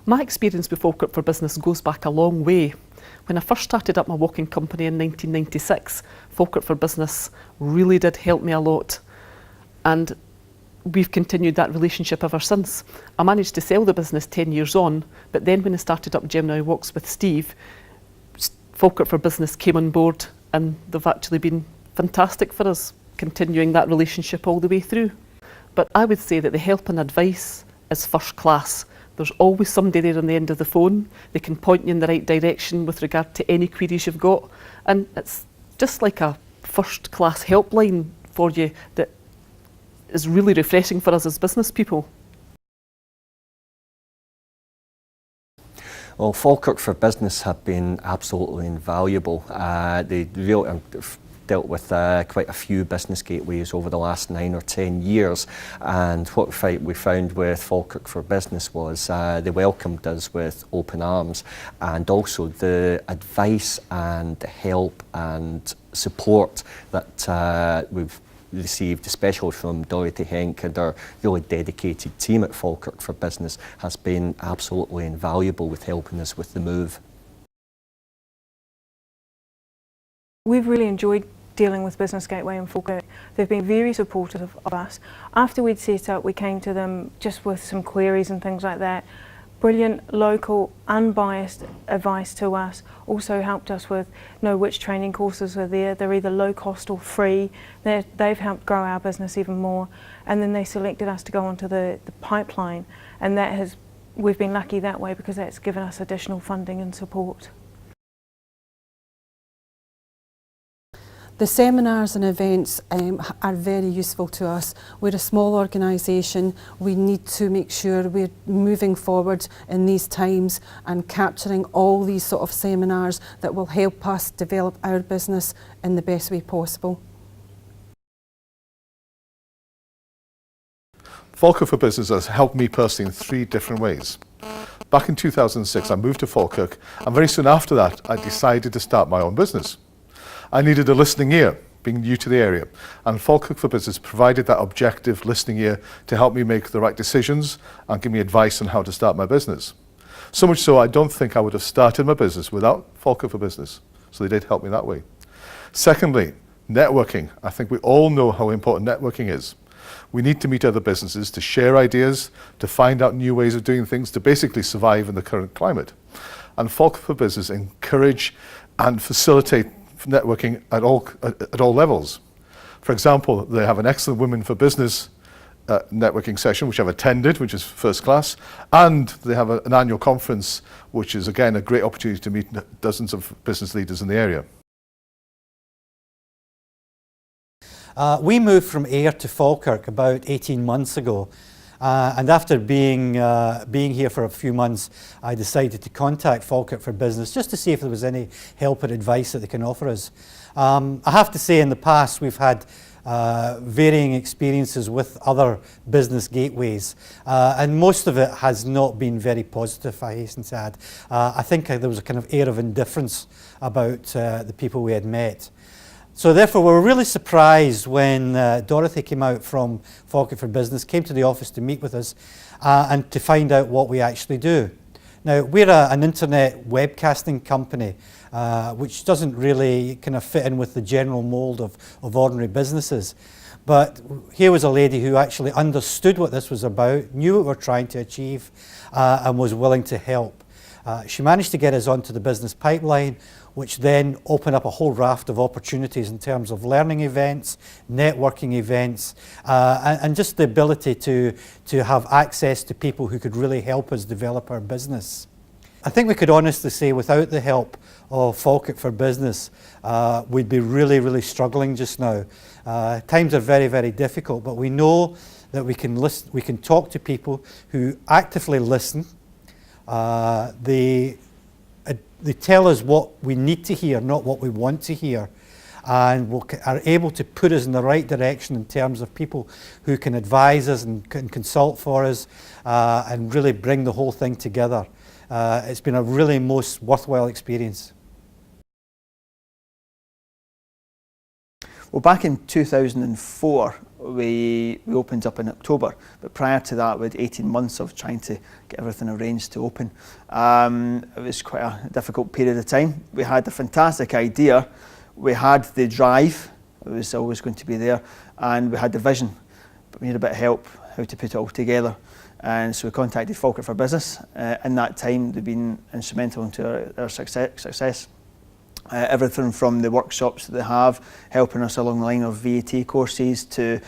My experience with Falkirk for Business goes back a long way. When I first started up my walking company in 1996, Falkirk for Business really did help me a lot, and we've continued that relationship ever since. I managed to sell the business 10 years on, but then when I started up Gemini Walks with Steve, Falkirk for Business came on board, and they've actually been fantastic for us, continuing that relationship all the way through. But I would say that the help and advice is first class. There's always somebody there on the end of the phone. They can point you in the right direction with regard to any queries you've got. And it's just like a first class helpline for you that is really refreshing for us as business people. Well, Falkirk for Business have been absolutely invaluable. They really dealt with quite a few business gateways over the last 9 or 10 years, and what we found with Falkirk for Business was they welcomed us with open arms, and also the advice and the help and support that we've received, especially from Dorothy Henk and our really dedicated team at Falkirk for Business, has been absolutely invaluable with helping us with the move. We've really enjoyed dealing with Business Gateway and Falkirk. They've been very supportive of us. After we'd set up, we came to them just with some queries and things like that. Brilliant, local, unbiased advice to us. Also helped us with know which training courses are there. They're either low cost or free. They've helped grow our business even more. And then they selected us to go onto the pipeline, and we've been lucky that way because that's given us additional funding and support. The seminars and events are very useful to us. We're a small organisation. We need to make sure we're moving forward in these times and capturing all these sort of seminars that will help us develop our business in the best way possible. Falkirk for Business has helped me personally in 3 different ways. Back in 2006, I moved to Falkirk, and very soon after that, I decided to start my own business. I needed a listening ear, being new to the area, and Falkirk for Business provided that objective listening ear to help me make the right decisions and give me advice on how to start my business. So much so, I don't think I would have started my business without Falkirk for Business, so they did help me that way. Secondly, networking. I think we all know how important networking is. We need to meet other businesses, to share ideas, to find out new ways of doing things, to basically survive in the current climate. And Falkirk for Business encourage and facilitate networking at all levels. For example, they have an excellent Women for Business networking session, which I've attended, which is first class, and they have an annual conference, which is again a great opportunity to meet dozens of business leaders in the area. We moved from Ayr to Falkirk about 18 months ago. And after being here for a few months, I decided to contact Falkirk for Business just to see if there was any help or advice that they can offer us. I have to say, in the past we've had varying experiences with other business gateways, and most of it has not been very positive, I hasten to add. I think there was a kind of air of indifference about the people we had met. So therefore we were really surprised when Dorothy came out from Falkirk for Business, came to the office to meet with us and to find out what we actually do. Now, we're an internet webcasting company which doesn't really kind of fit in with the general mould of ordinary businesses. But here was a lady who actually understood what this was about, knew what we were trying to achieve, and was willing to help. She managed to get us onto the business pipeline, which then opened up a whole raft of opportunities in terms of learning events, networking events, and just the ability to have access to people who could really help us develop our business. I think we could honestly say without the help of Falkirk for Business, we'd be really, really struggling just now. Times are very, very difficult, but we know that we can listen, we can talk to people who actively listen. They tell us what we need to hear, not what we want to hear, and are able to put us in the right direction in terms of people who can advise us and can consult for us and really bring the whole thing together. It's been a really most worthwhile experience. Well, back in 2004, we opened up in October, but prior to that we had 18 months of trying to get everything arranged to open. It was quite a difficult period of time. We had a fantastic idea, we had the drive, it was always going to be there, and we had the vision, but we needed a bit of help how to put it all together. And so we contacted Falkirk for Business. In that time they've been instrumental into our success. Everything from the workshops that they have, helping us along the line of VAT courses, to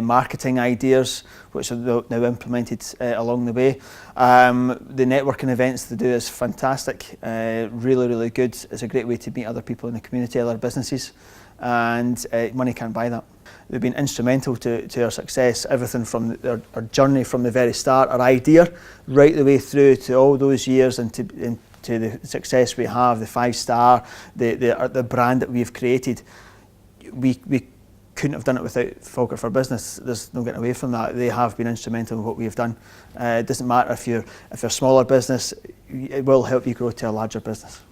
marketing ideas, which are now implemented along the way. The networking events they do is fantastic, really, really good. It's a great way to meet other people in the community, other businesses, and money can't buy that. They've been instrumental to our success, everything from our journey from the very start, our idea, right the way through to all those years and to the success we have, the 5-star, the brand that we've created. We couldn't have done it without Falkirk for Business. There's no getting away from that. They have been instrumental in what we've done. It doesn't matter if you're a smaller business, it will help you grow to a larger business.